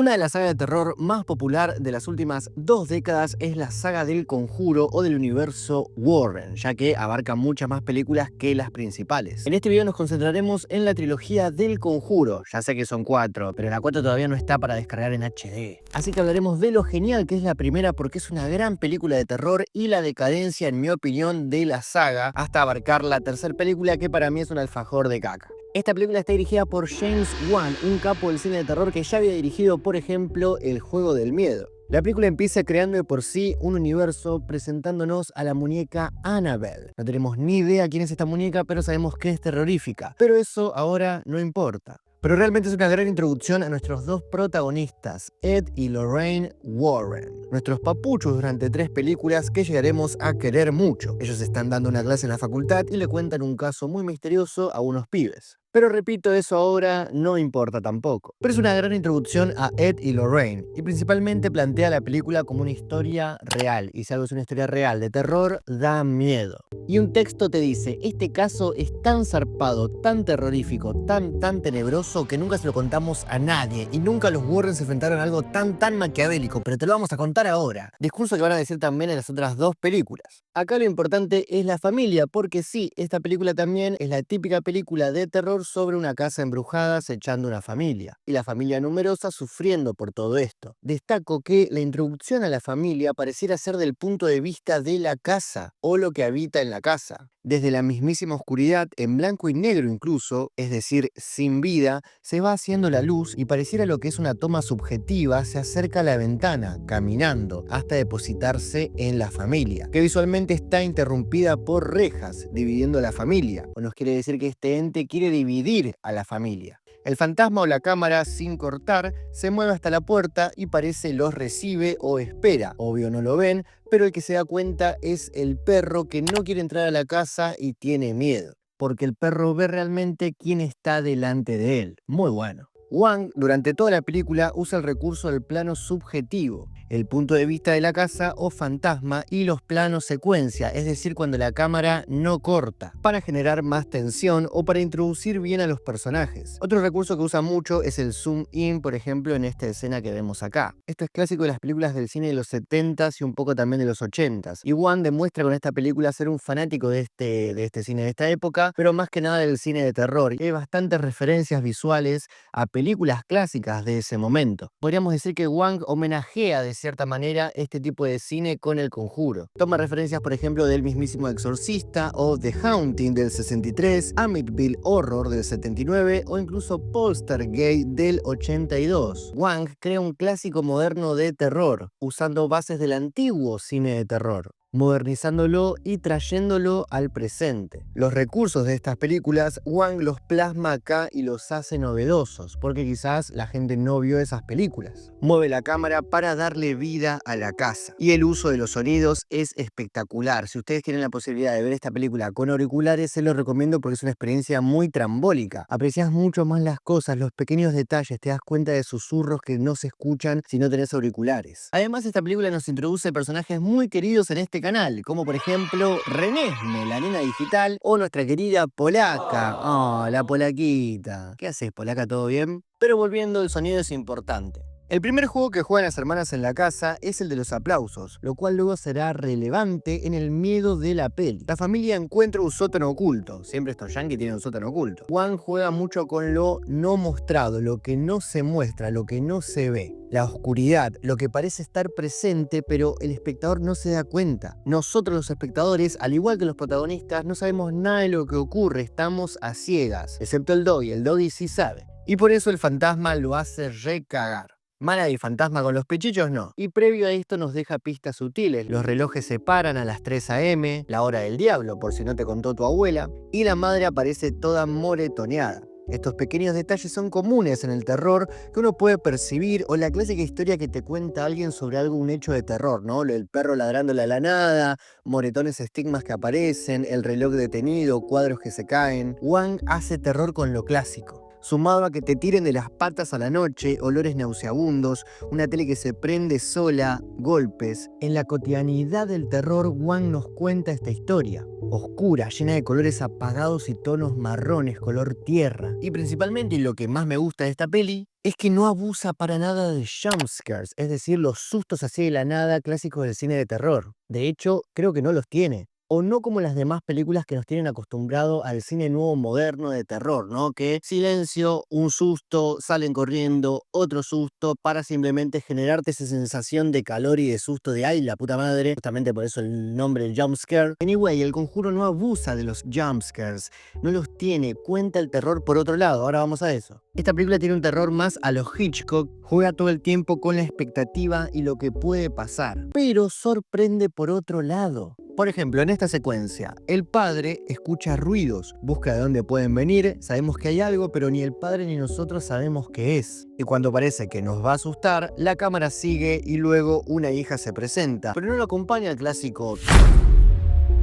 Una de las sagas de terror más popular de las últimas 2 décadas es la saga del Conjuro o del universo Warren, ya que abarca muchas más películas que las principales. En este video nos concentraremos en la trilogía del Conjuro. Ya sé que son 4, pero la 4 todavía no está para descargar en HD. Así que hablaremos de lo genial que es la primera, porque es una gran película de terror, y la decadencia, en mi opinión, de la saga, hasta abarcar la tercera película, que para mí es un alfajor de caca. Esta película está dirigida por James Wan, un capo del cine de terror que ya había dirigido, por ejemplo, El Juego del Miedo. La película empieza creando de por sí un universo presentándonos a la muñeca Annabelle. No tenemos ni idea quién es esta muñeca, pero sabemos que es terrorífica. Pero eso ahora no importa. Pero realmente es una gran introducción a nuestros dos protagonistas, Ed y Lorraine Warren. Nuestros papuchos durante 3 películas que llegaremos a querer mucho. Ellos están dando una clase en la facultad y le cuentan un caso muy misterioso a unos pibes. Pero repito, eso ahora no importa tampoco. Pero es una gran introducción a Ed y Lorraine, y principalmente plantea la película como una historia real. Y si algo es una historia real de terror, da miedo. Y un texto te dice: este caso es tan zarpado, tan terrorífico, tan tenebroso, que nunca se lo contamos a nadie. Y nunca los Warren se enfrentaron a algo tan maquiavélico, pero te lo vamos a contar ahora. Discurso que van a decir también en las otras 2 películas. Acá lo importante es la familia, porque sí, esta película también es la típica película de terror sobre una casa embrujada acechando una familia, y la familia numerosa sufriendo por todo esto. Destaco que la introducción a la familia pareciera ser del punto de vista de la casa, o lo que habita en la casa. Desde la mismísima oscuridad, en blanco y negro incluso, es decir, sin vida, se va haciendo la luz y pareciera lo que es una toma subjetiva, se acerca a la ventana, caminando, hasta depositarse en la familia, que visualmente está interrumpida por rejas, dividiendo a la familia, o nos quiere decir que este ente quiere dividir a la familia. El fantasma o la cámara, sin cortar, se mueve hasta la puerta y parece los recibe o espera. Obvio no lo ven, pero el que se da cuenta es el perro, que no quiere entrar a la casa y tiene miedo, porque el perro ve realmente quién está delante de él. Muy bueno. Wang, durante toda la película, usa el recurso del plano subjetivo, el punto de vista de la casa o fantasma, y los planos secuencia, es decir, cuando la cámara no corta, para generar más tensión o para introducir bien a los personajes. Otro recurso que usa mucho es el zoom in, por ejemplo, en esta escena que vemos acá. Esto es clásico de las películas del cine de los 70s y un poco también de los 80s. Y Wan demuestra con esta película ser un fanático de este cine de esta época, pero más que nada del cine de terror. Y hay bastantes referencias visuales a películas clásicas de ese momento. Podríamos decir que Wang homenajea de cierta manera este tipo de cine con El Conjuro. Toma referencias, por ejemplo, del mismísimo Exorcista o The Haunting del 63, Amityville Horror del 79 o incluso Poltergeist del 82. Wang crea un clásico moderno de terror, usando bases del antiguo cine de terror, modernizándolo y trayéndolo al presente. Los recursos de estas películas, Wang los plasma acá y los hace novedosos, porque quizás la gente no vio esas películas. Mueve la cámara para darle vida a la casa, y el uso de los sonidos es espectacular. Si ustedes tienen la posibilidad de ver esta película con auriculares, se los recomiendo, porque es una experiencia muy trambólica. Aprecias mucho más las cosas, los pequeños detalles, te das cuenta de susurros que no se escuchan si no tenés auriculares. Además, esta película nos introduce personajes muy queridos en este canal, como por ejemplo Renesme, la nena digital, o nuestra querida Polaca. Oh, la Polaquita. ¿Qué haces, Polaca? ¿Todo bien? Pero volviendo, el sonido es importante. El primer juego que juegan las hermanas en la casa es el de los aplausos, lo cual luego será relevante en el miedo de la peli. La familia encuentra un sótano oculto. Siempre estos yankees tienen un sótano oculto. Wang juega mucho con lo no mostrado, lo que no se muestra, lo que no se ve. La oscuridad, lo que parece estar presente, pero el espectador no se da cuenta. Nosotros, los espectadores, al igual que los protagonistas, no sabemos nada de lo que ocurre, estamos a ciegas, excepto el Doggy sí sabe. Y por eso el fantasma lo hace recagar. Mala y fantasma con los pechichos no. Y previo a esto nos deja pistas sutiles. Los relojes se paran a las 3 AM, la hora del diablo, por si no te contó tu abuela, y la madre aparece toda moretoneada. Estos pequeños detalles son comunes en el terror que uno puede percibir, o la clásica historia que te cuenta alguien sobre algún hecho de terror, ¿no? El perro ladrándole a la nada, moretones, estigmas que aparecen, el reloj detenido, cuadros que se caen. Wang hace terror con lo clásico. sumado a que te tiren de las patas a la noche, olores nauseabundos, una tele que se prende sola, golpes. En la cotidianidad del terror, Wan nos cuenta esta historia. Oscura, llena de colores apagados y tonos marrones, color tierra. Y principalmente, y lo que más me gusta de esta peli, es que no abusa para nada de jumpscares, es decir, los sustos así de la nada clásicos del cine de terror. De hecho, creo que no los tiene. O no como las demás películas que nos tienen acostumbrado al cine nuevo moderno de terror, ¿no? Que silencio, un susto, salen corriendo, otro susto, para simplemente generarte esa sensación de calor y de susto de ¡ay, la puta madre! Justamente por eso el nombre jumpscare. Anyway, El Conjuro no abusa de los jumpscares, no los tiene, cuenta el terror por otro lado, ahora vamos a eso. Esta película tiene un terror más a los Hitchcock, juega todo el tiempo con la expectativa y lo que puede pasar, pero sorprende por otro lado. Por ejemplo, en esta secuencia, el padre escucha ruidos, busca de dónde pueden venir, sabemos que hay algo, pero ni el padre ni nosotros sabemos qué es. Y cuando parece que nos va a asustar, la cámara sigue y luego una hija se presenta, pero no lo acompaña el clásico...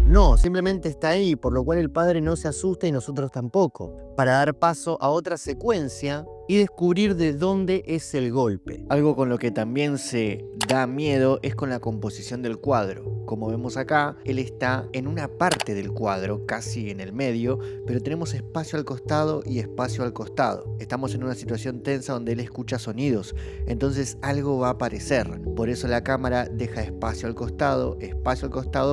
No, simplemente está ahí, por lo cual el padre no se asusta y nosotros tampoco, para dar paso a otra secuencia y descubrir de dónde es el golpe. Algo con lo que también se da miedo es con la composición del cuadro. Como vemos acá, él está en una parte del cuadro, casi en el medio, pero tenemos espacio al costado y espacio al costado. Estamos en una situación tensa donde él escucha sonidos, entonces algo va a aparecer. Por eso la cámara deja espacio al costado,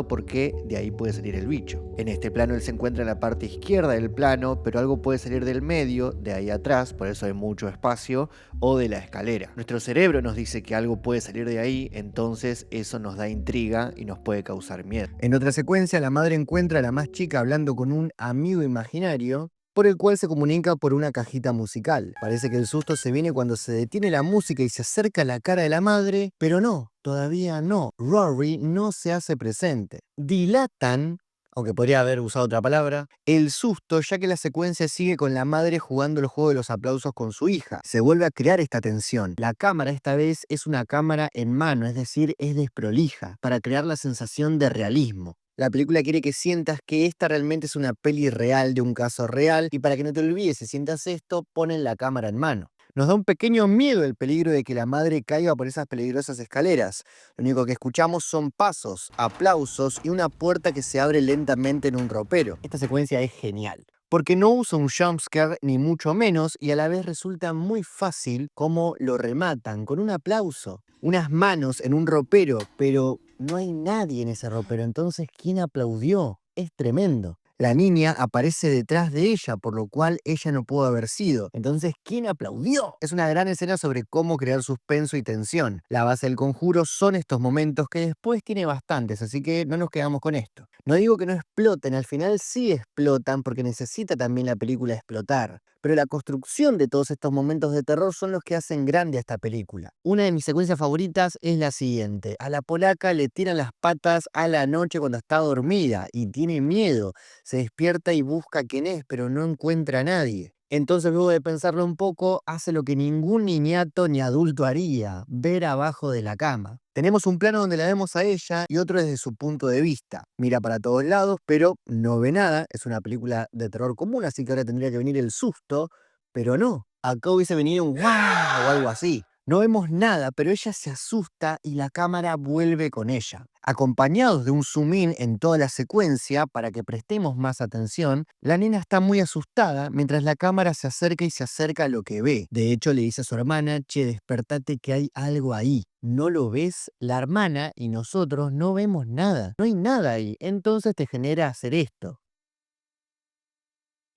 porque de ahí puede salir el bicho. En este plano él se encuentra en la parte izquierda del plano, pero algo puede salir del medio, de ahí atrás, por eso hay mucho espacio, o de la escalera. Nuestro cerebro nos dice que algo puede salir de ahí, entonces eso nos da intriga y nos puede causar miedo. En otra secuencia, la madre encuentra a la más chica hablando con un amigo imaginario, por el cual se comunica por una cajita musical. Parece que el susto se viene cuando se detiene la música y se acerca a la cara de la madre, pero no, todavía no. Rory no se hace presente. Dilatan, aunque podría haber usado otra palabra, el susto, ya que la secuencia sigue con la madre jugando el juego de los aplausos con su hija. Se vuelve a crear esta tensión. La cámara esta vez es una cámara en mano, es decir, es desprolija, para crear la sensación de realismo. La película quiere que sientas que esta realmente es una peli real de un caso real, y para que no te olvides y sientas esto, ponen la cámara en mano. Nos da un pequeño miedo el peligro de que la madre caiga por esas peligrosas escaleras. Lo único que escuchamos son pasos, aplausos y una puerta que se abre lentamente en un ropero. Esta secuencia es genial, porque no usa un jumpscare ni mucho menos, y a la vez resulta muy fácil cómo lo rematan, con un aplauso. Unas manos en un ropero, pero no hay nadie en ese ropero, entonces ¿quién aplaudió? Es tremendo. La niña aparece detrás de ella, por lo cual ella no pudo haber sido. Entonces, ¿quién aplaudió? Es una gran escena sobre cómo crear suspenso y tensión. La base del Conjuro son estos momentos, que después tiene bastantes, así que no nos quedamos con esto. No digo que no exploten, al final sí explotan, porque necesita también la película explotar. Pero la construcción de todos estos momentos de terror son los que hacen grande a esta película. Una de mis secuencias favoritas es la siguiente. A la polaca le tiran las patas a la noche cuando está dormida y tiene miedo. Se despierta y busca quién es, pero no encuentra a nadie. Entonces, luego de pensarlo un poco, hace lo que ningún niñato ni adulto haría: ver abajo de la cama. Tenemos un plano donde la vemos a ella y otro desde su punto de vista. Mira para todos lados, pero no ve nada. Es una película de terror común, así que ahora tendría que venir el susto, pero no. Acá hubiese venido un ¡guau! O algo así. No vemos nada, pero ella se asusta y la cámara vuelve con ella. Acompañados de un zoom in en toda la secuencia para que prestemos más atención, la nena está muy asustada mientras la cámara se acerca y se acerca a lo que ve. De hecho, le dice a su hermana: che, despertate que hay algo ahí. ¿No lo ves? La hermana y nosotros no vemos nada. No hay nada ahí. Entonces te genera hacer esto.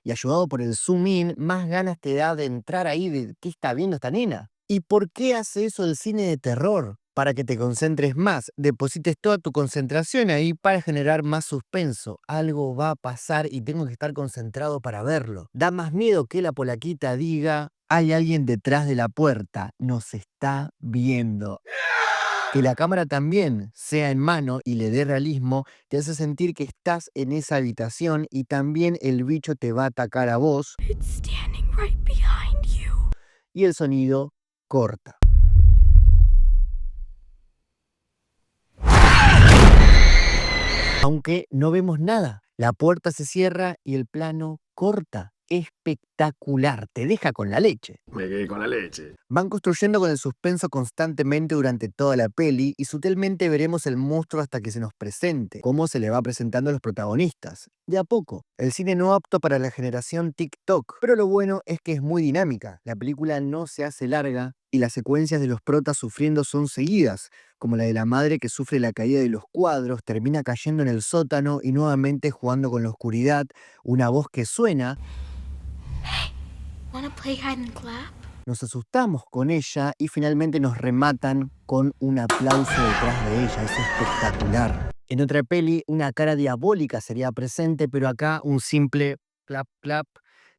Y ayudado por el zoom in, más ganas te da de entrar ahí de qué está viendo esta nena. ¿Y por qué hace eso el cine de terror? Para que te concentres más, deposites toda tu concentración ahí para generar más suspenso. Algo va a pasar y tengo que estar concentrado para verlo. Da más miedo que la polaquita diga: hay alguien detrás de la puerta, nos está viendo. Que la cámara también sea en mano y le dé realismo, te hace sentir que estás en esa habitación y también el bicho te va a atacar a vos. It's standing right behind you. Y el sonido corta. Aunque no vemos nada, la puerta se cierra y el plano corta. espectacular, te deja con la leche. Me quedé con la leche. Van construyendo con el suspenso constantemente durante toda la peli y sutilmente veremos el monstruo hasta que se nos presente, cómo se le va presentando a los protagonistas. De a poco, el cine no apto para la generación TikTok, pero lo bueno es que es muy dinámica, la película no se hace larga y las secuencias de los protas sufriendo son seguidas, como la de la madre que sufre la caída de los cuadros, termina cayendo en el sótano y nuevamente jugando con la oscuridad, una voz que suena. Wanna play hide and clap? Nos asustamos con ella y finalmente nos rematan con un aplauso detrás de ella. Es espectacular. En otra peli, una cara diabólica sería presente, pero acá un simple clap, clap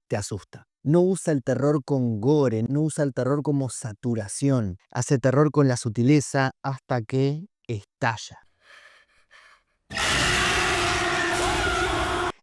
te asusta. No usa el terror con gore, no usa el terror como saturación. Hace terror con la sutileza hasta que estalla.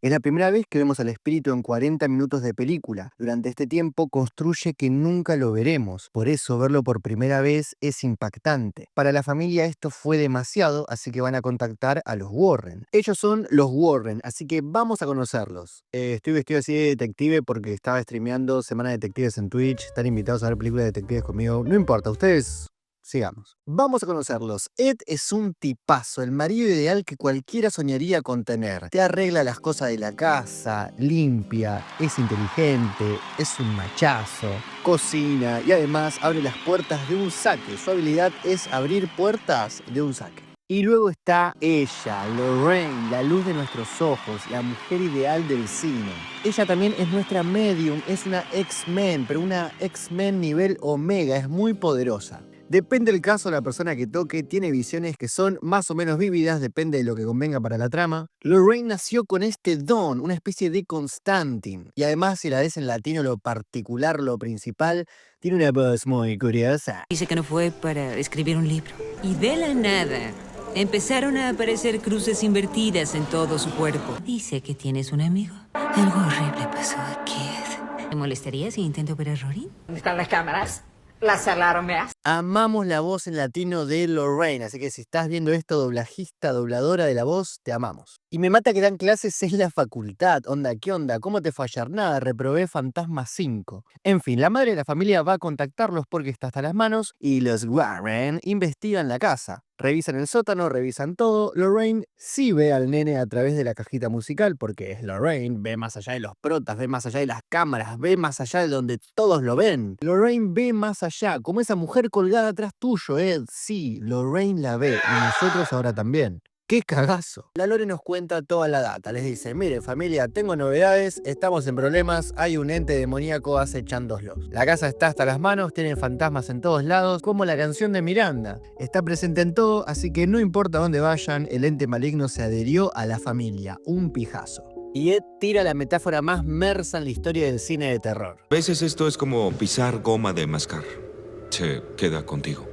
Es la primera vez que vemos al espíritu en 40 minutos de película. Durante este tiempo construye que nunca lo veremos. Por eso verlo por primera vez es impactante. Para la familia esto fue demasiado, así que van a contactar a los Warren. Ellos son los Warren, así que vamos a conocerlos. Estoy vestido así de detective porque estaba streameando Semana de Detectives en Twitch. Están invitados a ver películas de detectives conmigo. No importa, ustedes... sigamos. Vamos a conocerlos. Ed es un tipazo, el marido ideal que cualquiera soñaría con tener. Te arregla las cosas de la casa, limpia, es inteligente, es un machazo, cocina y además abre las puertas de un saque. Su habilidad es abrir puertas de un saque. Y luego está ella, Lorraine, la luz de nuestros ojos, la mujer ideal del cine. Ella también es nuestra medium, es una X-Men, pero una X-Men nivel Omega, es muy poderosa. Depende del caso, la persona que toque tiene visiones que son más o menos vívidas, depende de lo que convenga para la trama. Lorraine nació con este don, una especie de Constantine. Y además, si la ves en latino, lo particular, lo principal, tiene una voz muy curiosa. Dice que no fue para escribir un libro. Y de la nada, empezaron a aparecer cruces invertidas en todo su cuerpo. Dice que tienes un amigo. Algo horrible pasó a Keith. ¿Te molestaría si intento ver a Rory? ¿Dónde están las cámaras? Las alarmas. Amamos la voz en latino de Lorraine, así que si estás viendo esto, doblajista, dobladora de la voz, te amamos. Y me mata que dan clases en la facultad. Onda, ¿qué onda? ¿Cómo te fallar? Nada, reprobé Fantasma 5. En fin, la madre de la familia va a contactarlos porque está hasta las manos y los Warren investigan la casa. Revisan el sótano, revisan todo. Lorraine sí ve al nene a través de la cajita musical porque es Lorraine, ve más allá de los protas, ve más allá de las cámaras, ve más allá de donde todos lo ven. Lorraine ve más allá, como esa mujer colgada atrás tuyo, Ed. Sí, Lorraine la ve y nosotros ahora también. ¡Qué cagazo! La Lore nos cuenta toda la data. Les dice, miren familia, tengo novedades, estamos en problemas, hay un ente demoníaco acechándolos. La casa está hasta las manos, tienen fantasmas en todos lados, como la canción de Miranda. Está presente en todo, así que no importa dónde vayan, el ente maligno se adherió a la familia. Un pijazo. Y Ed tira la metáfora más mersa en la historia del cine de terror. A veces esto es como pisar goma de mascar. Se queda contigo.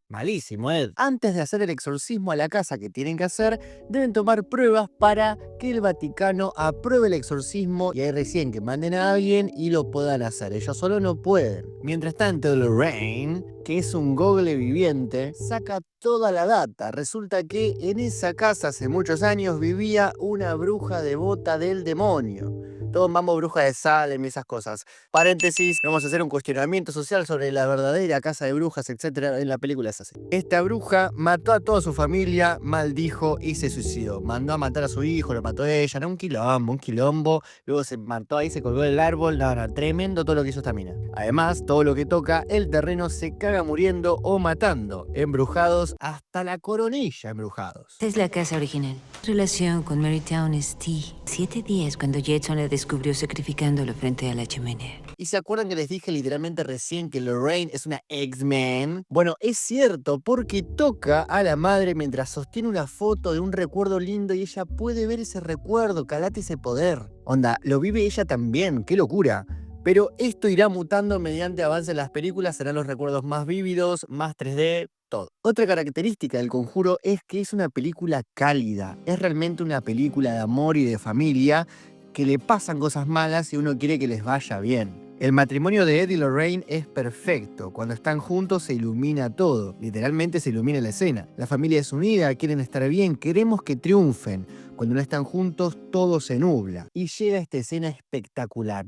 Malísimo, Ed. Antes de hacer el exorcismo a la casa que tienen que hacer, deben tomar pruebas para que el Vaticano apruebe el exorcismo y ahí recién que manden a alguien y lo puedan hacer. Ellos solo no pueden. Mientras tanto, Lorraine, que es un google viviente, saca toda la data. Resulta que en esa casa hace muchos años vivía una bruja devota del demonio. Todo mambo bruja de Salem y esas cosas. Paréntesis, vamos a hacer un cuestionamiento social sobre la verdadera casa de brujas, etc. En la película es así. Esta bruja mató a toda su familia, maldijo y se suicidó. Mandó a matar a su hijo, lo mató a ella, era un quilombo. Luego se mató ahí, se colgó del árbol. No, tremendo todo lo que hizo esta mina. Además, todo lo que toca, el terreno se caga muriendo o matando. Embrujados hasta la coronilla embrujados. Esta es la casa original. Relación con Marytown es T. 7 días cuando Jetson la descubrió sacrificándolo frente a la chimenea. ¿Y se acuerdan que les dije literalmente recién que Lorraine es una X-Men? Bueno, es cierto, porque toca a la madre mientras sostiene una foto de un recuerdo lindo y ella puede ver ese recuerdo, calate ese poder. Onda, lo vive ella también, qué locura. Pero esto irá mutando mediante avance en las películas, serán los recuerdos más vívidos, más 3D, todo. Otra característica del Conjuro es que es una película cálida, es realmente una película de amor y de familia, que le pasan cosas malas y uno quiere que les vaya bien. El matrimonio de Ed y Lorraine es perfecto. Cuando están juntos se ilumina todo. Literalmente se ilumina la escena. La familia es unida, quieren estar bien, queremos que triunfen. Cuando no están juntos todo se nubla. Y llega esta escena espectacular.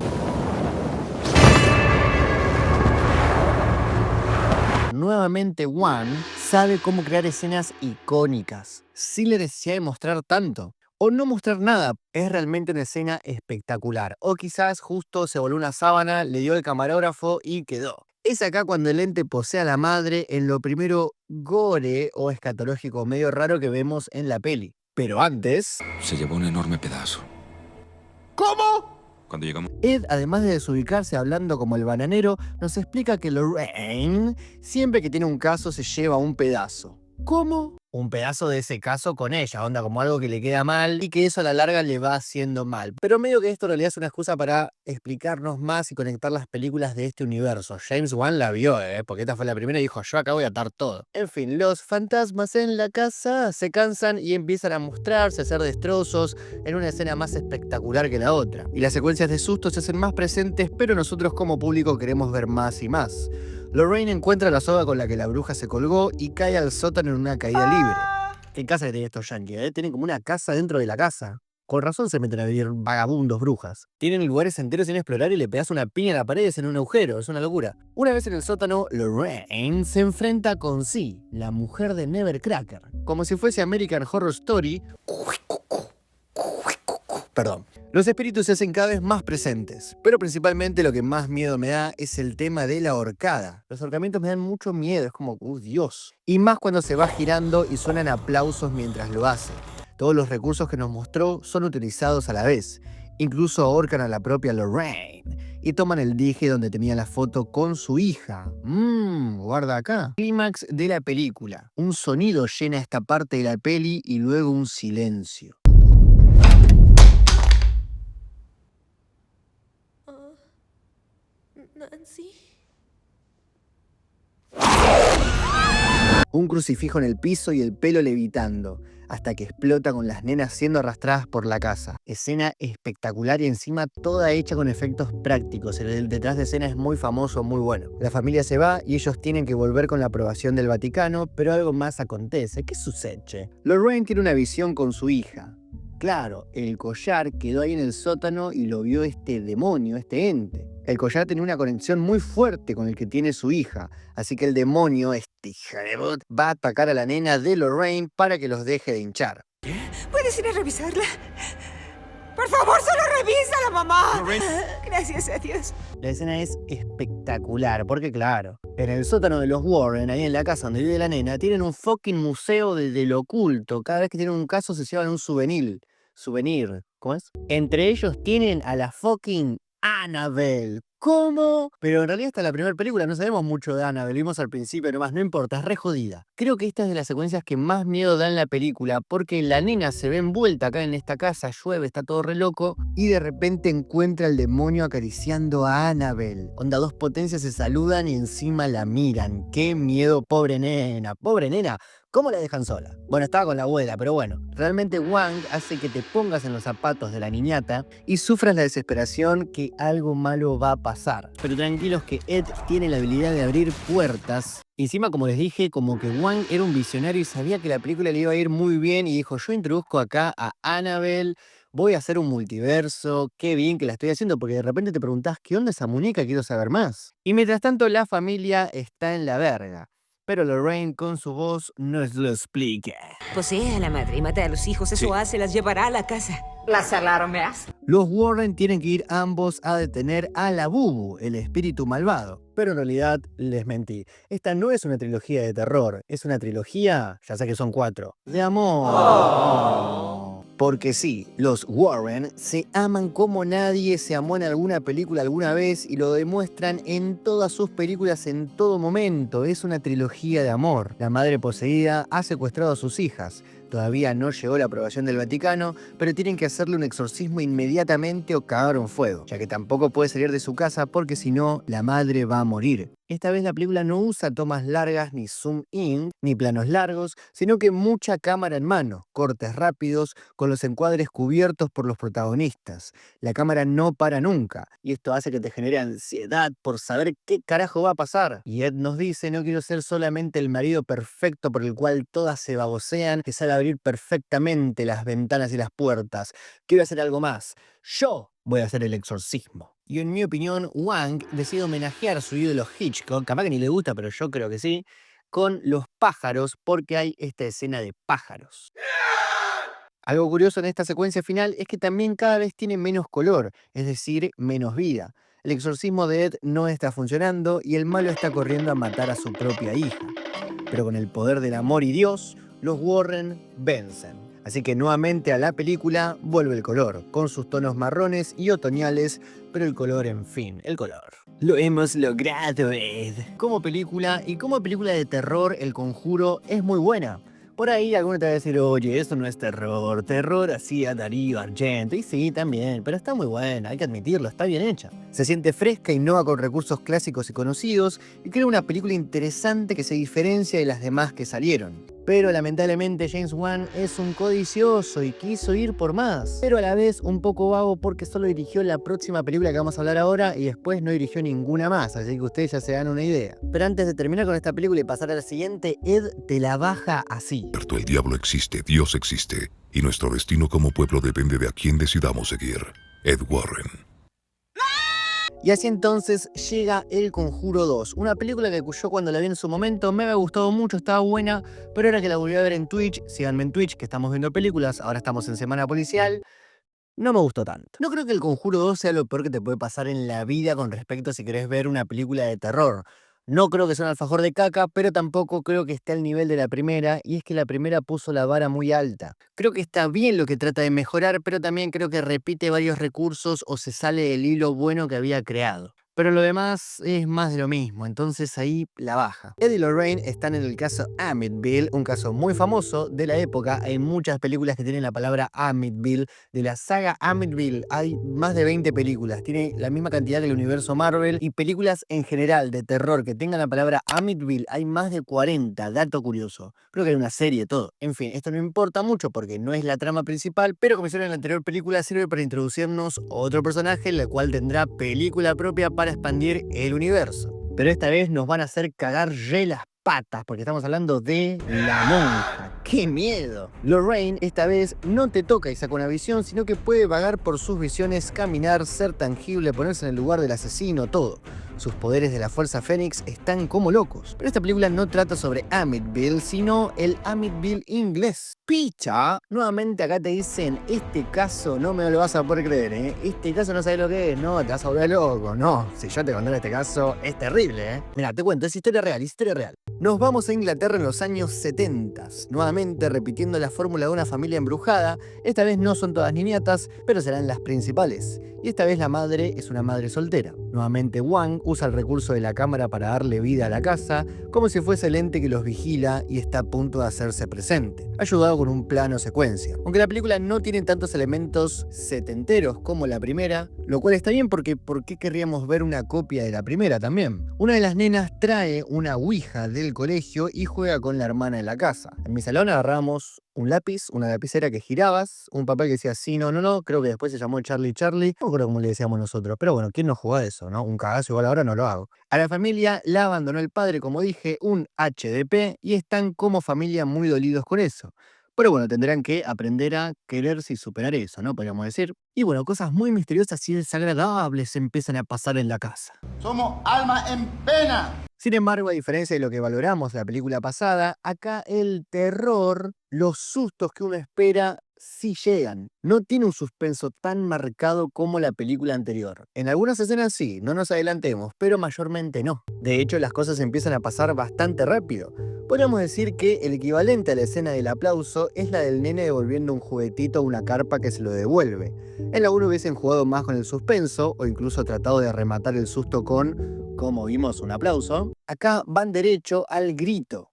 nuevamente Wang sabe cómo crear escenas icónicas, sin la necesidad de mostrar tanto. O no mostrar nada, es realmente una escena espectacular. O quizás justo se voló una sábana, le dio el camarógrafo y quedó. Es acá cuando el ente posee a la madre en lo primero gore o escatológico medio raro que vemos en la peli. Pero antes... Se llevó un enorme pedazo. ¿Cómo? Cuando llegamos... Ed, además de desubicarse hablando como el bananero, nos explica que Lorraine siempre que tiene un caso se lleva un pedazo. ¿Cómo? Un pedazo de ese caso con ella, onda como algo que le queda mal y que eso a la larga le va haciendo mal. Pero medio que esto en realidad es una excusa para explicarnos más y conectar las películas de este universo. James Wan la vio, porque esta fue la primera y dijo, yo acá voy a atar todo. En fin, los fantasmas en la casa se cansan y empiezan a mostrarse, a hacer destrozos en una escena más espectacular que la otra. Y las secuencias de susto se hacen más presentes, pero nosotros como público queremos ver más y más. Lorraine encuentra la soga con la que la bruja se colgó y cae al sótano en una caída libre. ¿Qué casa que tienen estos yankees? Tienen como una casa dentro de la casa. Con razón se meten a vivir vagabundos brujas. Tienen lugares enteros sin explorar y le pegas una piña a la pared en un agujero. Es una locura. Una vez en el sótano, Lorraine se enfrenta con Sí, la mujer de Nevercracker. Como si fuese American Horror Story. Perdón. Los espíritus se hacen cada vez más presentes, pero principalmente lo que más miedo me da es el tema de la ahorcada. Los ahorcamientos me dan mucho miedo, es como, Dios. Y más cuando se va girando y suenan aplausos mientras lo hace. Todos los recursos que nos mostró son utilizados a la vez. Incluso ahorcan a la propia Lorraine y toman el dije donde tenía la foto con su hija. Guarda acá. Clímax de la película. Un sonido llena esta parte de la peli y luego un silencio. Nancy. Un crucifijo en el piso y el pelo levitando, hasta que explota con las nenas siendo arrastradas por la casa. Escena espectacular y encima toda hecha con efectos prácticos. El detrás de escena es muy famoso, muy bueno. La familia se va y ellos tienen que volver con la aprobación del Vaticano, pero algo más acontece. ¿Qué sucede? Lorraine tiene una visión con su hija. Claro, el collar quedó ahí en el sótano y lo vio este demonio, este ente. El collar tenía una conexión muy fuerte con el que tiene su hija, así que el demonio, este hija de bot, va a atacar a la nena de Lorraine para que los deje de hinchar. ¿Puedes ir a revisarla? Por favor, solo revísala, mamá. Gracias a Dios. La escena es espectacular, porque claro, en el sótano de los Warren, ahí en la casa donde vive la nena, tienen un fucking museo de lo oculto. Cada vez que tienen un caso se llevan un souvenir. ¿Cómo es? Entre ellos tienen a la fucking Annabelle. ¿Cómo? Pero en realidad hasta la primera película no sabemos mucho de Annabelle, vimos al principio nomás, no importa, es re jodida. Creo que esta es de las secuencias que más miedo da en la película, porque la nena se ve envuelta acá en esta casa, llueve, está todo re loco, y de repente encuentra al demonio acariciando a Annabelle. Onda, dos potencias se saludan y encima la miran. ¡Qué miedo, pobre nena! ¡Pobre nena! ¿Cómo la dejan sola? Bueno, estaba con la abuela, pero bueno. Realmente Wang hace que te pongas en los zapatos de la niñata y sufras la desesperación que algo malo va a pasar. Pero tranquilos que Ed tiene la habilidad de abrir puertas. Encima, como les dije, como que Wang era un visionario y sabía que la película le iba a ir muy bien y dijo, yo introduzco acá a Annabelle, voy a hacer un multiverso, qué bien que la estoy haciendo, porque de repente te preguntás, ¿qué onda esa muñeca? Quiero saber más. Y mientras tanto, la familia está en la verga. Pero Lorraine con su voz nos lo explica. Posee a la madre y mata a los hijos. Eso Sí. hace, las llevará a la casa. Las alarmas. Los Warren tienen que ir ambos a detener a la Bubu, el espíritu malvado. Pero en realidad les mentí. Esta no es una trilogía de terror, es una trilogía, ya sé que son 4, de amor. Porque sí, los Warren se aman como nadie se amó en alguna película alguna vez y lo demuestran en todas sus películas en todo momento. Es una trilogía de amor. La madre poseída ha secuestrado a sus hijas. Todavía no llegó la aprobación del Vaticano, pero tienen que hacerle un exorcismo inmediatamente o cagaron fuego, ya que tampoco puede salir de su casa porque si no, la madre va a morir. Esta vez la película no usa tomas largas, ni zoom in, ni planos largos, sino que mucha cámara en mano, cortes rápidos, con los encuadres cubiertos por los protagonistas. La cámara no para nunca, y esto hace que te genere ansiedad por saber qué carajo va a pasar. Y Ed nos dice, no quiero ser solamente el marido perfecto por el cual todas se babosean, que sabe abrir perfectamente las ventanas y las puertas. Quiero hacer algo más. Yo voy a hacer el exorcismo. Y en mi opinión, Wang decide homenajear a su ídolo Hitchcock, capaz que ni le gusta, pero yo creo que sí, con los pájaros, porque hay esta escena de pájaros. Algo curioso en esta secuencia final es que también cada vez tiene menos color, es decir, menos vida. El exorcismo de Ed no está funcionando y el malo está corriendo a matar a su propia hija. Pero con el poder del amor y Dios, los Warren vencen. Así que nuevamente a la película vuelve el color, con sus tonos marrones y otoñales, pero el color, en fin, el color. Lo hemos logrado, Ed. Como película y como película de terror, El Conjuro es muy buena. Por ahí alguno te va a decir, oye, eso no es terror, terror hacía Darío Argento. Y sí, también, pero está muy buena, hay que admitirlo, está bien hecha. Se siente fresca, innova con recursos clásicos y conocidos y crea una película interesante que se diferencia de las demás que salieron. Pero lamentablemente James Wan es un codicioso y quiso ir por más, pero a la vez un poco vago porque solo dirigió la próxima película que vamos a hablar ahora y después no dirigió ninguna más, así que ustedes ya se dan una idea. Pero antes de terminar con esta película y pasar a la siguiente, Ed te la baja así. El diablo existe, Dios existe, y nuestro destino como pueblo depende de a quién decidamos seguir. Ed Warren. Y así entonces llega El Conjuro 2, una película que yo cuando la vi en su momento me había gustado mucho, estaba buena, pero ahora que la volví a ver en Twitch, síganme en Twitch que estamos viendo películas, ahora estamos en semana policial, no me gustó tanto. No creo que El Conjuro 2 sea lo peor que te puede pasar en la vida con respecto a si querés ver una película de terror. No creo que sea un alfajor de caca, pero tampoco creo que esté al nivel de la primera, y es que la primera puso la vara muy alta. Creo que está bien lo que trata de mejorar, pero también creo que repite varios recursos o se sale del hilo bueno que había creado. Pero lo demás es más de lo mismo, entonces ahí la baja. Ed y Lorraine están en el caso Amityville, un caso muy famoso de la época. Hay muchas películas que tienen la palabra Amityville. De la saga Amityville hay más de 20 películas, tiene la misma cantidad que el universo Marvel, y películas en general de terror que tengan la palabra Amityville hay más de 40, dato curioso. Creo que hay una serie, todo. En fin, esto no importa mucho porque no es la trama principal, pero como hicieron en la anterior película, sirve para introducirnos otro personaje, el cual tendrá película propia para expandir el universo. Pero esta vez nos van a hacer cagar re las patas porque estamos hablando de la monja. ¡Qué miedo! Lorraine esta vez no te toca y saca una visión, sino que puede vagar por sus visiones, caminar, ser tangible, ponerse en el lugar del asesino, todo. Sus poderes de la Fuerza Fénix están como locos. Pero esta película no trata sobre Amityville, sino el Amityville inglés. Picha, nuevamente acá te dicen, este caso no me lo vas a poder creer, ¿eh? Este caso no sabes lo que es, no, te vas a volver loco, no. Si yo te contara este caso, es terrible, ¿eh? Mira, te cuento, es historia real, historia real. Nos vamos a Inglaterra en los años 70, nuevamente repitiendo la fórmula de una familia embrujada. Esta vez no son todas niñatas, pero serán las principales. Y esta vez la madre es una madre soltera. Nuevamente Wang usa el recurso de la cámara para darle vida a la casa, como si fuese el ente que los vigila y está a punto de hacerse presente, ayudado con un plano secuencia. Aunque la película no tiene tantos elementos setenteros como la primera, lo cual está bien porque ¿por qué querríamos ver una copia de la primera también? Una de las nenas trae una ouija del colegio y juega con la hermana en la casa. En mi salón agarramos un lápiz, una lapicera que girabas, un papel que decía sí, no, no, no, creo que después se llamó Charlie Charlie, no creo como le decíamos nosotros, pero bueno, ¿quién no juega eso, no? Un cagazo igual ahora no lo hago. A la familia la abandonó el padre, como dije, un HDP, y están como familia muy dolidos con eso. Pero bueno, tendrán que aprender a quererse y superar eso, ¿no? Podríamos decir. Y bueno, cosas muy misteriosas y desagradables empiezan a pasar en la casa. Somos almas en pena. Sin embargo, a diferencia de lo que valoramos de la película pasada, acá el terror, los sustos que uno espera, sí llegan. No tiene un suspenso tan marcado como la película anterior. En algunas escenas sí, no nos adelantemos, pero mayormente no. De hecho, las cosas empiezan a pasar bastante rápido. Podríamos decir que el equivalente a la escena del aplauso es la del nene devolviendo un juguetito a una carpa que se lo devuelve. En la 1 hubiesen jugado más con el suspenso o incluso tratado de rematar el susto con, como vimos, un aplauso. Acá van derecho al grito.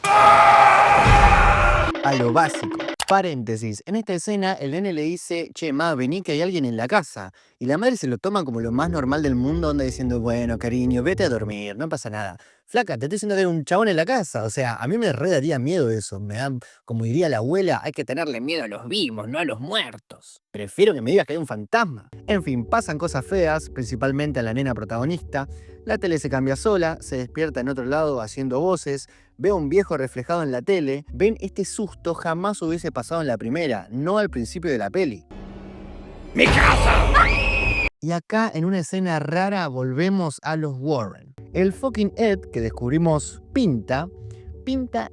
A lo básico. Paréntesis, en esta escena el nene le dice, che, ma, vení que hay alguien en la casa. Y la madre se lo toma como lo más normal del mundo, anda diciendo, bueno, cariño, vete a dormir, no pasa nada. Flaca, te estoy diciendo que hay un chabón en la casa. O sea, a mí me re daría miedo eso. Me da, como diría la abuela, hay que tenerle miedo a los vivos, no a los muertos. Prefiero que me digas que hay un fantasma. En fin, pasan cosas feas, principalmente a la nena protagonista. La tele se cambia sola, se despierta en otro lado haciendo voces, ve a un viejo reflejado en la tele. Ven, este susto jamás hubiese pasado en la primera, no al principio de la peli. ¡Mi casa! Y acá, en una escena rara, volvemos a los Warren. El fucking Ed, que descubrimos pinta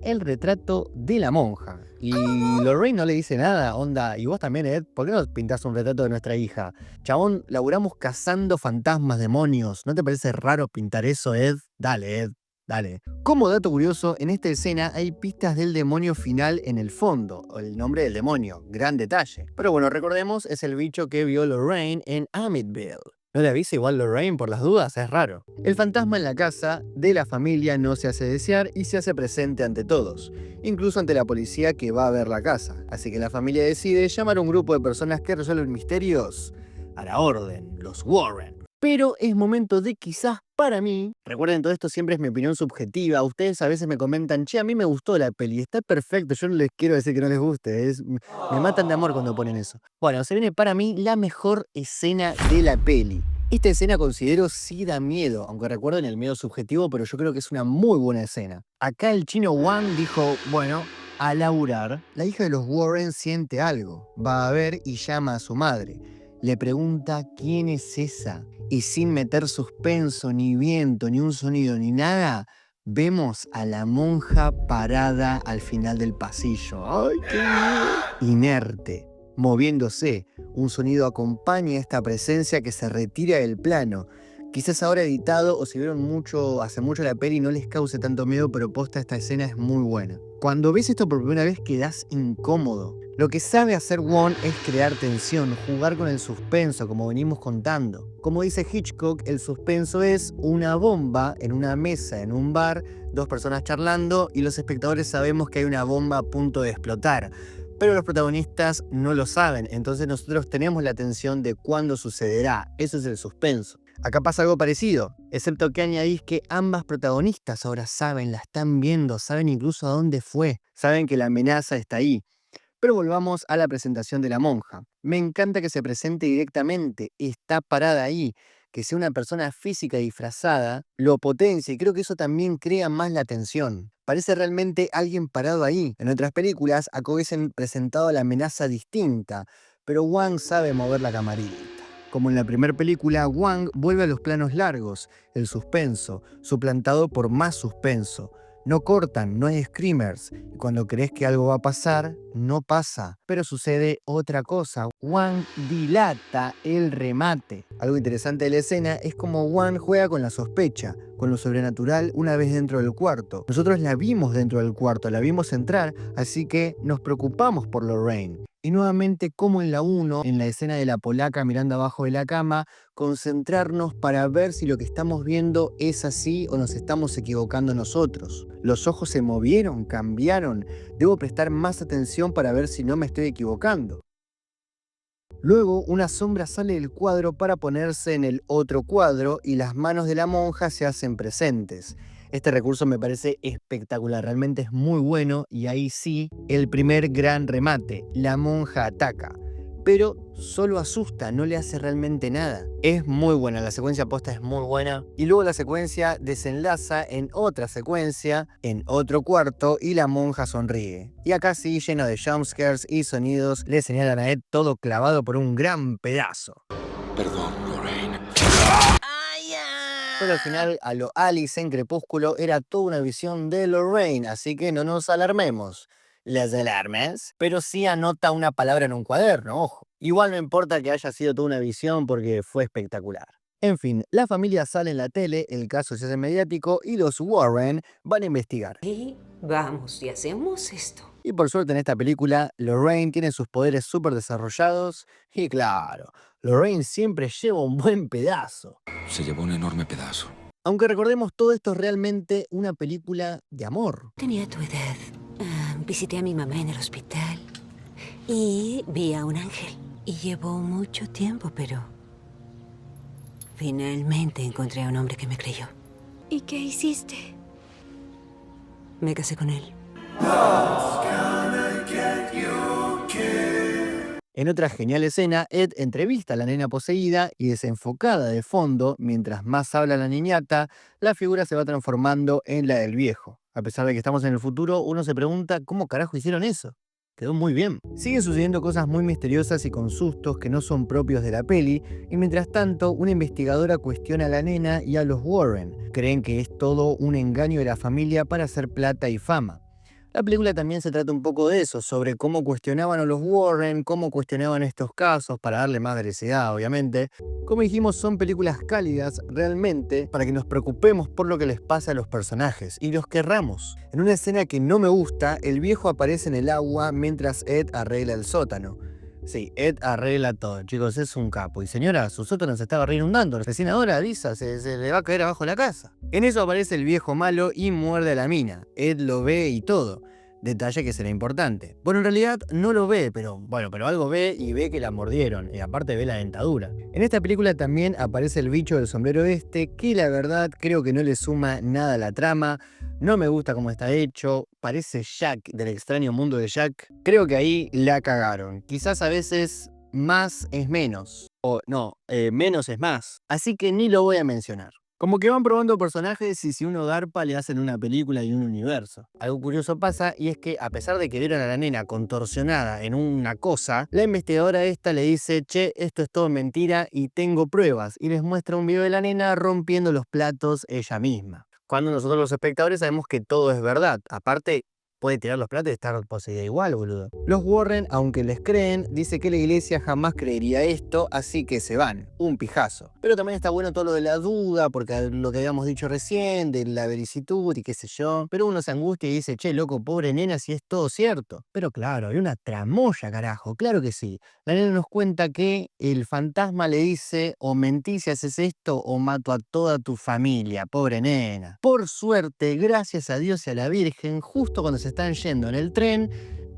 el retrato de la monja. Y Lorraine no le dice nada, onda, y vos también, Ed, ¿por qué no pintás un retrato de nuestra hija? Chabón, laburamos cazando fantasmas, demonios. ¿No te parece raro pintar eso, Ed? Dale, Ed, dale. Como dato curioso, en esta escena hay pistas del demonio final en el fondo, o el nombre del demonio, gran detalle. Pero bueno, recordemos, es el bicho que vio Lorraine en Amityville. ¿No le avisa igual Lorraine por las dudas? Es raro. El fantasma en la casa de la familia no se hace desear y se hace presente ante todos, incluso ante la policía que va a ver la casa. Así que la familia decide llamar a un grupo de personas que resuelven misterios a la orden, los Warren. Pero es momento de quizás para mí, recuerden todo esto siempre es mi opinión subjetiva, ustedes a veces me comentan, che, a mí me gustó la peli, está perfecto, yo no les quiero decir que no les guste, me matan de amor cuando ponen eso. Bueno, se viene para mí la mejor escena de la peli. Esta escena considero sí da miedo, aunque recuerden el miedo subjetivo, pero yo creo que es una muy buena escena. Acá el chino Wang dijo, bueno, a laburar, la hija de los Warren siente algo, va a ver y llama a su madre. Le pregunta quién es esa y sin meter suspenso, ni viento, ni un sonido, ni nada, vemos a la monja parada al final del pasillo. ¡Ay, qué miedo! Inerte, moviéndose. Un sonido acompaña esta presencia que se retira del plano. Quizás ahora editado o si vieron hace mucho la peli no les cause tanto miedo, pero posta esta escena es muy buena. Cuando ves esto por primera vez quedás incómodo. Lo que sabe hacer Wong es crear tensión, jugar con el suspenso, como venimos contando. Como dice Hitchcock, el suspenso es una bomba en una mesa, en un bar, dos personas charlando y los espectadores sabemos que hay una bomba a punto de explotar. Pero los protagonistas no lo saben, entonces nosotros tenemos la tensión de cuándo sucederá. Eso es el suspenso. Acá pasa algo parecido, excepto que añadís que ambas protagonistas ahora saben, la están viendo, saben incluso a dónde fue, saben que la amenaza está ahí. Pero volvamos a la presentación de la monja. Me encanta que se presente directamente, está parada ahí, que sea una persona física disfrazada, lo potencia y creo que eso también crea más la tensión. Parece realmente alguien parado ahí. En otras películas acá hubiesen presentado la amenaza distinta, pero Wang sabe mover la camarita. Como en la primera película, Wang vuelve a los planos largos, el suspenso, suplantado por más suspenso. No cortan, no hay screamers. Y cuando crees que algo va a pasar, no pasa. Pero sucede otra cosa. Wang dilata el remate. Algo interesante de la escena es como Wang juega con la sospecha, con lo sobrenatural una vez dentro del cuarto. Nosotros la vimos dentro del cuarto, la vimos entrar, así que nos preocupamos por Lorraine. Y nuevamente, como en la 1, en la escena de la polaca mirando abajo de la cama, concentrarnos para ver si lo que estamos viendo es así o nos estamos equivocando nosotros. Los ojos se movieron, cambiaron. Debo prestar más atención para ver si no me estoy equivocando. Luego, una sombra sale del cuadro para ponerse en el otro cuadro y las manos de la monja se hacen presentes. Este recurso me parece espectacular, realmente es muy bueno y ahí sí, el primer gran remate, la monja ataca. Pero solo asusta, no le hace realmente nada. Es muy buena, la secuencia posta es muy buena. Y luego la secuencia desenlaza en otra secuencia, en otro cuarto, y la monja sonríe. Y acá sí, lleno de jumpscares y sonidos, le señalan a Ed todo clavado por un gran pedazo. Perdón, Lorraine. Pero al final, a lo Alice en Crepúsculo, era toda una visión de Lorraine, así que no nos alarmemos. Las alarmas, pero sí anota una palabra en un cuaderno, ojo. Igual no importa que haya sido toda una visión porque fue espectacular. En fin, la familia sale en la tele, el caso se hace mediático y los Warren van a investigar. Y vamos y hacemos esto. Y por suerte en esta película, Lorraine tiene sus poderes súper desarrollados y claro, Lorraine siempre lleva un buen pedazo. Se llevó un enorme pedazo. Aunque recordemos, todo esto es realmente una película de amor. Tenía tu edad. Visité a mi mamá en el hospital y vi a un ángel. Y llevó mucho tiempo, pero finalmente encontré a un hombre que me creyó. ¿Y qué hiciste? Me casé con él. En otra genial escena, Ed entrevista a la nena poseída y desenfocada de fondo, mientras más habla la niñata, la figura se va transformando en la del viejo. A pesar de que estamos en el futuro, uno se pregunta cómo carajo hicieron eso. quedó muy bien. Siguen sucediendo cosas muy misteriosas y con sustos que no son propios de la peli, y mientras tanto, una investigadora cuestiona a la nena y a los Warren. Creen que es todo un engaño de la familia para hacer plata y fama. La película también se trata un poco de eso, sobre cómo cuestionaban a los Warren, cómo cuestionaban estos casos, para darle más veracidad, obviamente. Como dijimos, son películas cálidas, realmente, para que nos preocupemos por lo que les pasa a los personajes, y los querramos. En una escena que no me gusta, el viejo aparece en el agua mientras Ed arregla el sótano. Sí, Ed arregla todo, chicos, es un capo. Y señora, su sótano se estaba reinundando. Recién ahora, Lisa, se le va a caer abajo la casa. En eso aparece el viejo malo y muerde a la mina. Ed lo ve y todo. Detalle que será importante. Bueno, en realidad no lo ve, pero algo ve y ve que la mordieron. Y aparte ve la dentadura. En esta película también aparece el bicho del sombrero este, que la verdad creo que no le suma nada a la trama. No me gusta cómo está hecho, parece Jack del extraño mundo de Jack. Creo que ahí la cagaron. Quizás a veces más es menos. O no, menos es más. Así que ni lo voy a mencionar. Como que van probando personajes y si uno garpa le hacen una película y un universo. Algo curioso pasa y es que a pesar de que vieron a la nena contorsionada en una cosa, la investigadora esta le dice, che, esto es todo mentira y tengo pruebas. Y les muestra un video de la nena rompiendo los platos ella misma. Cuando nosotros los espectadores sabemos que todo es verdad. Aparte, puede tirar los platos y estar poseída igual, boludo. Los Warren, aunque les creen, dice que la iglesia jamás creería esto, así que se van. Un pijazo. Pero también está bueno todo lo de la duda, porque lo que habíamos dicho recién, de la vericitud y qué sé yo. Pero uno se angustia y dice, che, loco, pobre nena, si es todo cierto. Pero claro, hay una tramoya, carajo, claro que sí. La nena nos cuenta que el fantasma le dice, o mentís si haces esto, o mato a toda tu familia, pobre nena. Por suerte, gracias a Dios y a la Virgen, justo cuando se están yendo en el tren,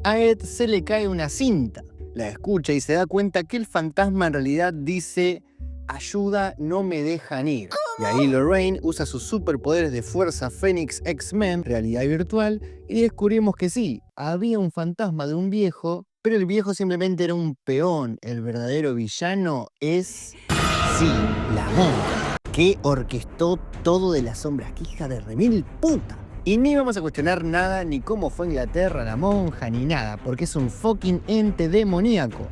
a Ed se le cae una cinta. La escucha y se da cuenta que el fantasma en realidad dice, ayuda, no me dejan ir. Y ahí Lorraine usa sus superpoderes de fuerza Fénix X-Men, realidad virtual, y descubrimos que sí, había un fantasma de un viejo, pero el viejo simplemente era un peón. El verdadero villano es, sí, la monja, que orquestó todo de las sombras. ¡Qué hija de remil puta! Y ni vamos a cuestionar nada, ni cómo fue Inglaterra, la monja, ni nada, porque es un fucking ente demoníaco.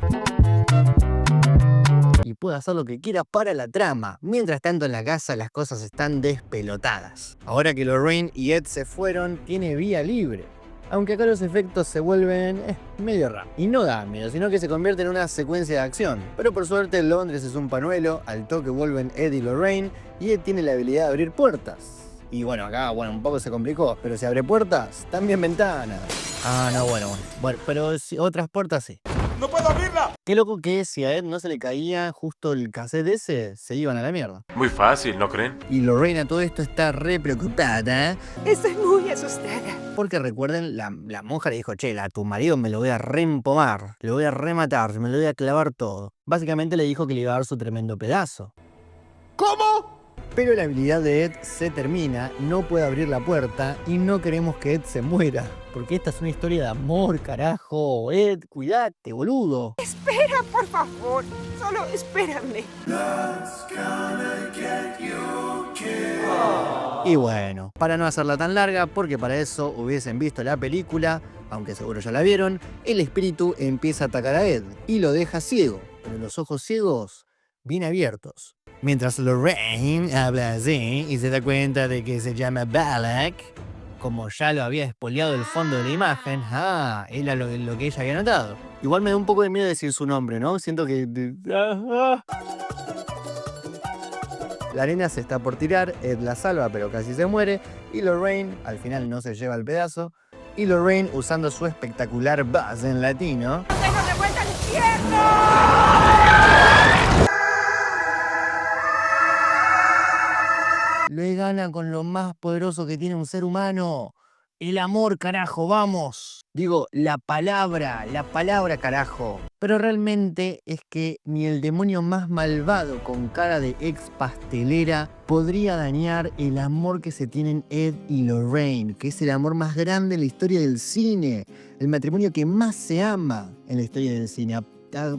Y puede hacer lo que quiera para la trama. Mientras tanto en la casa las cosas están despelotadas. Ahora que Lorraine y Ed se fueron, tiene vía libre. Aunque acá los efectos se vuelven medio raros. Y no da miedo, sino que se convierte en una secuencia de acción. Pero por suerte Londres es un pañuelo, al toque vuelven Ed y Lorraine, y Ed tiene la habilidad de abrir puertas. Y bueno, acá, un poco se complicó, pero si abre puertas, también ventanas. Ah, no, bueno, pero si, otras puertas sí. ¡No puedo abrirla! Qué loco que si a Ed no se le caía justo el cassette ese, se iban a la mierda. Muy fácil, ¿no creen? Y Lorraine a todo esto está re preocupada, ¿eh? Estoy muy asustada. Porque recuerden, la monja le dijo, che, a tu marido me lo voy a reempomar, le voy a rematar, me lo voy a clavar todo. Básicamente le dijo que le iba a dar su tremendo pedazo. ¿Cómo? Pero la habilidad de Ed se termina, no puede abrir la puerta y no queremos que Ed se muera. Porque esta es una historia de amor, carajo. Ed, cuídate, boludo. Espera, por favor. Solo espérame. Y bueno, para no hacerla tan larga, porque para eso hubiesen visto la película, aunque seguro ya la vieron, el espíritu empieza a atacar a Ed y lo deja ciego, pero los ojos ciegos bien abiertos. Mientras Lorraine habla así y se da cuenta de que se llama Balak, como ya lo había espoleado el fondo de la imagen, era lo que ella había notado. Igual me da un poco de miedo decir su nombre, ¿no? Siento que... La nena se está por tirar, Ed la salva pero casi se muere, y Lorraine al final no se lleva el pedazo, y Lorraine usando su espectacular buzz en latino... ¡Tengo de vuelta al infierno! Le gana con lo más poderoso que tiene un ser humano. El amor, carajo, vamos. Digo, la palabra, carajo. Pero realmente es que ni el demonio más malvado con cara de ex pastelera podría dañar el amor que se tienen Ed y Lorraine, que es el amor más grande en la historia del cine. El matrimonio que más se ama en la historia del cine.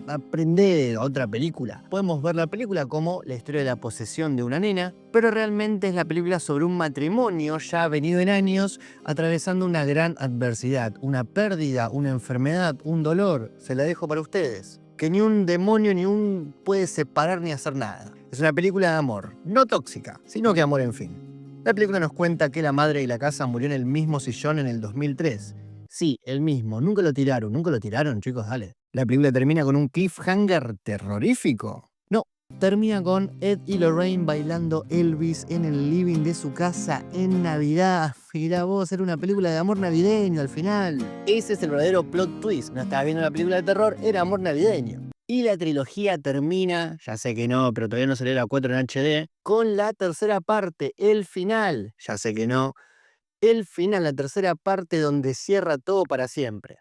aprender de otra película. Podemos ver la película como la historia de la posesión de una nena, pero realmente es la película sobre un matrimonio ya venido en años, atravesando una gran adversidad, una pérdida, una enfermedad, un dolor. Se la dejo para ustedes. Que ni un demonio ni un puede separar ni hacer nada. Es una película de amor, no tóxica, sino que amor en fin. La película nos cuenta que la madre de la casa murió en el mismo sillón en el 2003. Sí, el mismo. Nunca lo tiraron, chicos, dale. La película termina con un cliffhanger terrorífico. No, termina con Ed y Lorraine bailando Elvis en el living de su casa en Navidad. Mirá vos, era una película de amor navideño al final. Ese es el verdadero plot twist. No estaba viendo una película de terror, era amor navideño. Y la trilogía termina, ya sé que no, pero todavía no salió la 4 en HD, con la tercera parte, el final. Ya sé que no. El final, la tercera parte donde cierra todo para siempre.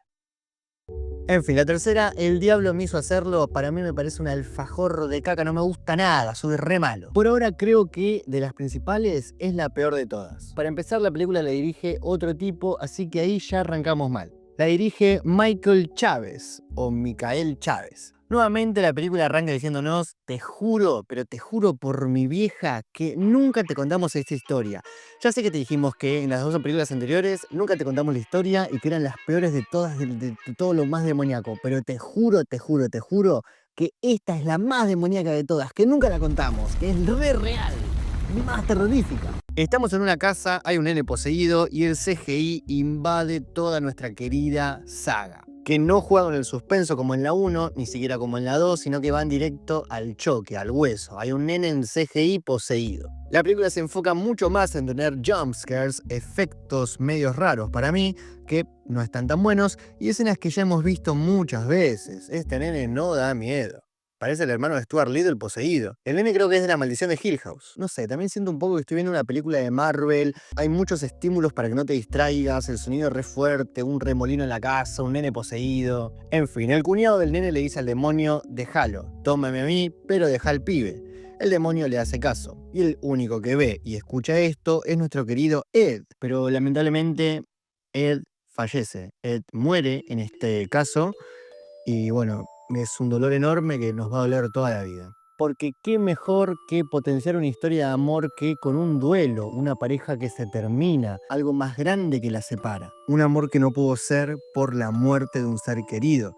En fin, la tercera, el diablo me hizo hacerlo, para mí me parece un alfajor de caca, no me gusta nada, soy re malo. Por ahora creo que de las principales es la peor de todas. Para empezar, la película la dirige otro tipo, así que ahí ya arrancamos mal. La dirige Michael Chávez, o Michael Chávez. Nuevamente la película arranca diciéndonos, te juro, pero te juro por mi vieja, que nunca te contamos esta historia. Ya sé que te dijimos que en las dos películas anteriores nunca te contamos la historia y que eran las peores de todas, de todo lo más demoníaco. Pero te juro que esta es la más demoníaca de todas, que nunca la contamos, que es re real, más terrorífica. Estamos en una casa, hay un nene poseído y el CGI invade toda nuestra querida saga. Que no juegan el suspenso como en la 1, ni siquiera como en la 2, sino que van directo al choque, al hueso. Hay un nene en CGI poseído. La película se enfoca mucho más en tener jumpscares, efectos medios raros para mí, que no están tan buenos, y escenas que ya hemos visto muchas veces. Este nene no da miedo. Parece el hermano de Stuart Little poseído. El nene creo que es de La Maldición de Hill House. No sé, también siento un poco que estoy viendo una película de Marvel. Hay muchos estímulos para que no te distraigas, el sonido es re fuerte, un remolino en la casa, un nene poseído. En fin, el cuñado del nene le dice al demonio, déjalo, tómame a mí, pero deja al pibe. El demonio le hace caso. Y el único que ve y escucha esto es nuestro querido Ed. Pero lamentablemente Ed fallece. Ed muere en este caso. Y bueno, es un dolor enorme que nos va a doler toda la vida. Porque qué mejor que potenciar una historia de amor que con un duelo, una pareja que se termina, algo más grande que la separa. Un amor que no pudo ser por la muerte de un ser querido.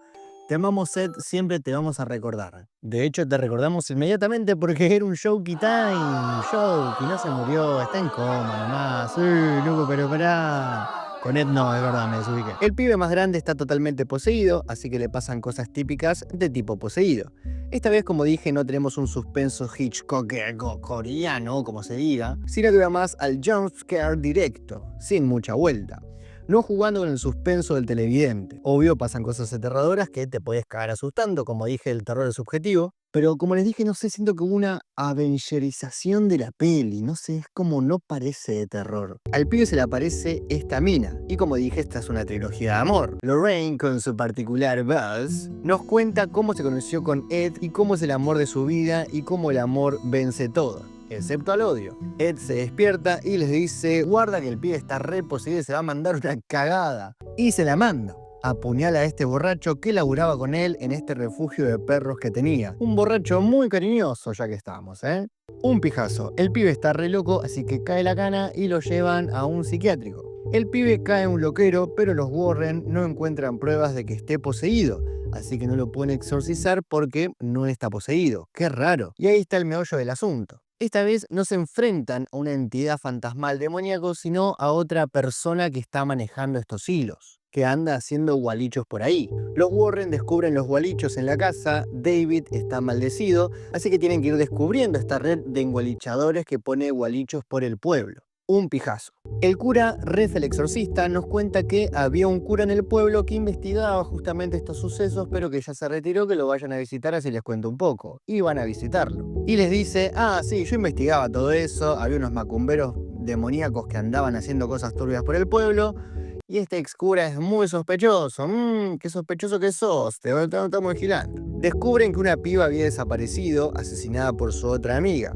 Te amamos, Ed, siempre te vamos a recordar. De hecho, te recordamos inmediatamente porque era un Jokey Time. Jokey no se murió, está en coma nomás. Sí, loco, pero pará. Con Ed no, es verdad, me desubiqué. El pibe más grande está totalmente poseído, así que le pasan cosas típicas de tipo poseído. Esta vez, como dije, no tenemos un suspenso Hitchcock coreano, como se diga, sino que va más al jumpscare directo, sin mucha vuelta. No jugando con el suspenso del televidente. Obvio, pasan cosas aterradoras que te puedes cagar asustando, como dije, el terror es subjetivo. Pero como les dije, no sé, siento que hubo una avengerización de la peli. No sé, es como no parece de terror. Al pibe se le aparece esta mina. Y como dije, esta es una trilogía de amor. Lorraine, con su particular voz, nos cuenta cómo se conoció con Ed y cómo es el amor de su vida y cómo el amor vence todo. Excepto al odio. Ed se despierta y les dice, guarda que el pibe está re poseído y se va a mandar una cagada. Y se la manda. Apuñala a este borracho que laburaba con él en este refugio de perros que tenía. Un borracho muy cariñoso, ya que estábamos, ¿eh? Un pijazo. El pibe está re loco, así que cae la cana y lo llevan a un psiquiátrico. El pibe cae en un loquero, pero los Warren no encuentran pruebas de que esté poseído. Así que no lo pueden exorcizar porque no está poseído. ¡Qué raro! Y ahí está el meollo del asunto. Esta vez no se enfrentan a una entidad fantasmal demoníaco, sino a otra persona que está manejando estos hilos, que anda haciendo gualichos por ahí. Los Warren descubren los gualichos en la casa, David está maldecido, así que tienen que ir descubriendo esta red de engualichadores que pone gualichos por el pueblo. Un pijazo. El cura, Rez el exorcista, nos cuenta que había un cura en el pueblo que investigaba justamente estos sucesos, pero que ya se retiró, que lo vayan a visitar así les cuento un poco. Y van a visitarlo. Y les dice, sí, yo investigaba todo eso, había unos macumberos demoníacos que andaban haciendo cosas turbias por el pueblo, y este ex cura es muy sospechoso. Qué sospechoso que sos, te estamos vigilando. Descubren que una piba había desaparecido, asesinada por su otra amiga.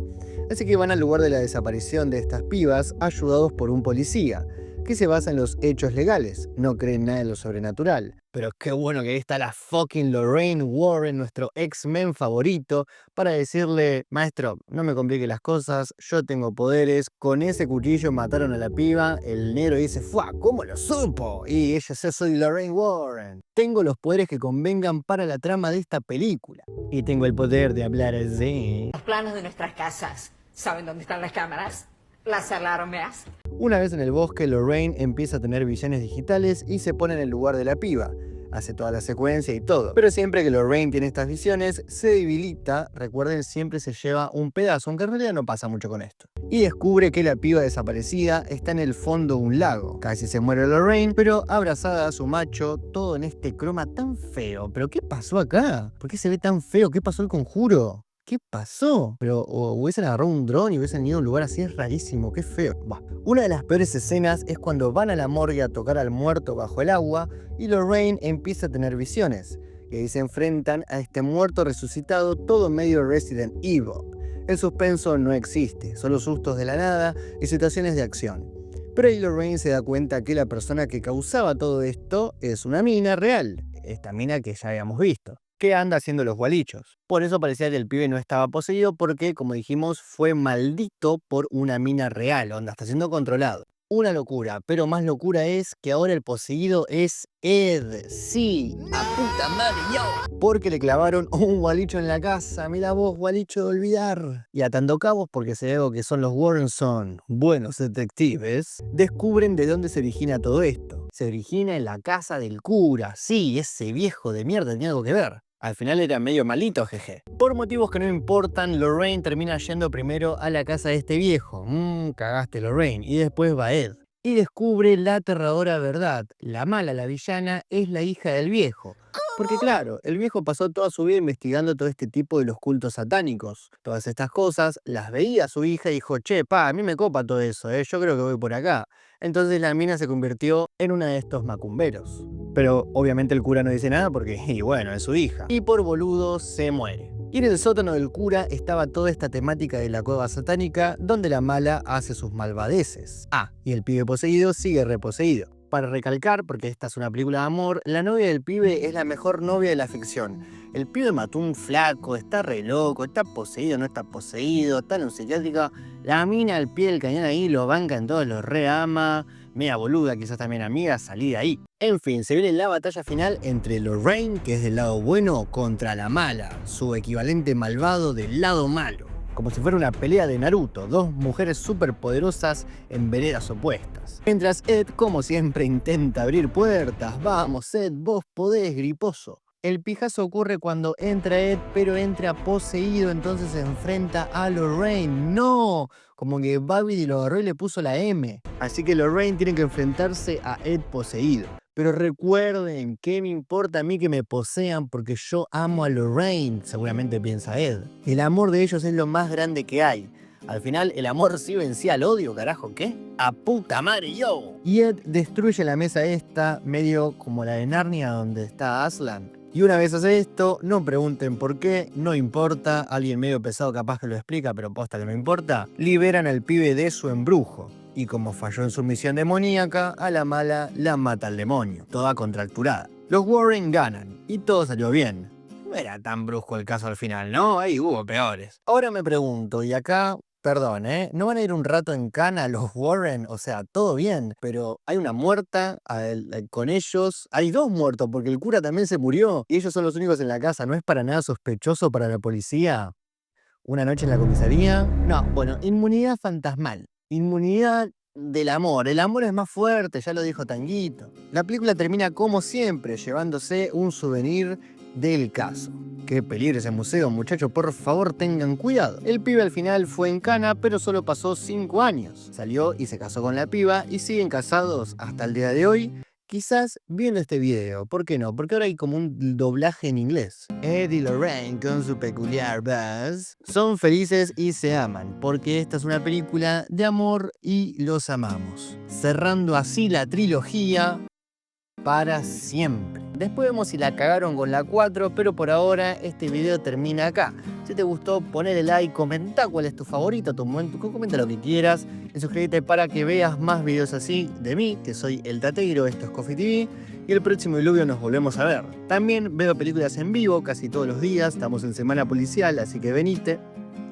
Así que van al lugar de la desaparición de estas pibas, ayudados por un policía. que se basa en los hechos legales, no creen nada en lo sobrenatural. Pero qué bueno que ahí está la fucking Lorraine Warren, nuestro X-Men favorito, para decirle, maestro, no me complique las cosas, yo tengo poderes, con ese cuchillo mataron a la piba, el negro dice, ¡fua! ¿Cómo lo supo? Y ella dice, soy Lorraine Warren, tengo los poderes que convengan para la trama de esta película, y tengo el poder de hablar así. Los planos de nuestras casas. ¿Saben dónde están las cámaras? Las alarmas. Una vez en el bosque, Lorraine empieza a tener visiones digitales y se pone en el lugar de la piba. Hace toda la secuencia y todo. Pero siempre que Lorraine tiene estas visiones, se debilita. Recuerden, siempre se lleva un pedazo, aunque en realidad no pasa mucho con esto. Y descubre que la piba desaparecida está en el fondo de un lago. Casi se muere Lorraine, pero abrazada a su macho, todo en este croma tan feo. ¿Pero qué pasó acá? ¿Por qué se ve tan feo? ¿Qué pasó el conjuro? ¿Qué pasó? Pero o hubiesen agarrado un dron y hubiesen ido a un lugar así, es rarísimo, qué feo. Bah. Una de las peores escenas es cuando van a la morgue a tocar al muerto bajo el agua y Lorraine empieza a tener visiones. Y ahí se enfrentan a este muerto resucitado, todo medio Resident Evil. El suspenso no existe, solo sustos de la nada y situaciones de acción. Pero ahí Lorraine se da cuenta que la persona que causaba todo esto es una mina real, esta mina que ya habíamos visto, que anda haciendo los gualichos. Por eso parecía que el pibe no estaba poseído porque, como dijimos, fue maldito por una mina real, onda, está siendo controlado. Una locura, pero más locura es que ahora el poseído es Ed. Sí, a puta madre, yo. Porque le clavaron un gualicho en la casa, mira vos, gualicho de olvidar. Y atando cabos, porque se ve que son los Warren son buenos detectives, descubren de dónde se origina todo esto. Se origina en la casa del cura, sí, ese viejo de mierda tenía algo que ver. Al final era medio malito, jeje. Por motivos que no importan, Lorraine termina yendo primero a la casa de este viejo. Cagaste Lorraine. Y después va Ed. Y descubre la aterradora verdad. La mala, la villana, es la hija del viejo. Porque claro, el viejo pasó toda su vida investigando todo este tipo de los cultos satánicos. Todas estas cosas las veía su hija y dijo, che, pa, a mí me copa todo eso, yo creo que voy por acá. Entonces la mina se convirtió en una de estos macumberos. Pero obviamente el cura no dice nada porque, y bueno, es su hija. Y por boludo se muere. Y en el sótano del cura estaba toda esta temática de la cueva satánica donde la mala hace sus malvadeces. Y el pibe poseído sigue reposeído. Para recalcar, porque esta es una película de amor, la novia del pibe es la mejor novia de la ficción. El pibe mató un flaco, está re loco, está poseído, no está poseído, está en un psiquiátrico. La mina al pie del cañón ahí lo banca en todos, lo re ama. Media boluda, quizás también amiga, salí de ahí. En fin, se viene la batalla final entre Lorraine, que es del lado bueno, contra la mala, su equivalente malvado del lado malo. Como si fuera una pelea de Naruto, dos mujeres superpoderosas en veredas opuestas. Mientras Ed, como siempre, intenta abrir puertas. Vamos Ed, vos podés, griposo. El pijazo ocurre cuando entra Ed, pero entra poseído, entonces se enfrenta a Lorraine. ¡No! Como que Babidi lo agarró y le puso la M. Así que Lorraine tiene que enfrentarse a Ed poseído. Pero recuerden, ¿qué me importa a mí que me posean? Porque yo amo a Lorraine, seguramente piensa Ed. El amor de ellos es lo más grande que hay. Al final, el amor sí vencía al odio, carajo, ¿qué? ¡A puta madre, yo! Y Ed destruye la mesa esta, medio como la de Narnia donde está Aslan. Y una vez hace esto, no pregunten por qué, no importa, alguien medio pesado capaz que lo explica, pero posta que no importa, liberan al pibe de su embrujo. Y como falló en su misión demoníaca, a la mala la mata el demonio, toda contracturada. Los Warren ganan, y todo salió bien. No era tan brusco el caso al final, ¿no? Ahí hubo peores. Ahora me pregunto, y acá, perdón, ¿no van a ir un rato en cana los Warren? O sea, todo bien, pero hay una muerta con ellos. Hay dos muertos, porque el cura también se murió, y ellos son los únicos en la casa. ¿No es para nada sospechoso para la policía? ¿Una noche en la comisaría? No, bueno, inmunidad fantasmal. Inmunidad del amor. El amor es más fuerte, ya lo dijo Tanguito. La película termina como siempre, llevándose un souvenir del caso. Qué peligro ese museo, muchachos, por favor tengan cuidado. El pibe al final fue en cana, pero solo pasó 5 años. Salió y se casó con la piba y siguen casados hasta el día de hoy. Quizás viendo este video, ¿por qué no? Porque ahora hay como un doblaje en inglés. Ed y Lorraine, con su peculiar voz, son felices y se aman, porque esta es una película de amor y los amamos. Cerrando así la trilogía para siempre. Después vemos si la cagaron con la 4, pero por ahora este video termina acá. Si te gustó, ponle like, comenta cuál es tu favorito, comenta lo que quieras. Y suscríbete para que veas más videos así de mí, que soy el Tateiro, esto es Coffee TV. Y el próximo diluvio nos volvemos a ver. También veo películas en vivo casi todos los días. Estamos en semana policial, así que venite.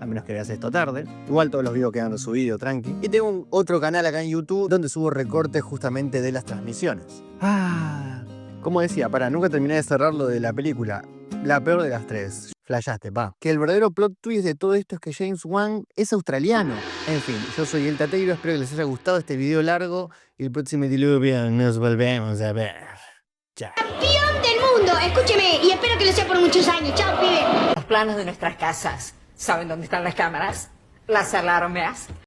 A menos que veas esto tarde. Igual todos los videos quedan subidos, tranqui. Y tengo otro canal acá en YouTube donde subo recortes justamente de las transmisiones. Como decía, nunca terminé de cerrar lo de la película. La peor de las tres. Flashaste, pa. Que el verdadero plot twist de todo esto es que James Wan es australiano. En fin, yo soy el Tateiro, espero que les haya gustado este video largo. Y el próximo diluvio nos volvemos a ver. Chao. ¡Campeón del mundo! Escúcheme, y espero que lo sea por muchos años. ¡Chao, pibe! Los planos de nuestras casas. ¿Saben dónde están las cámaras? Las alarmas.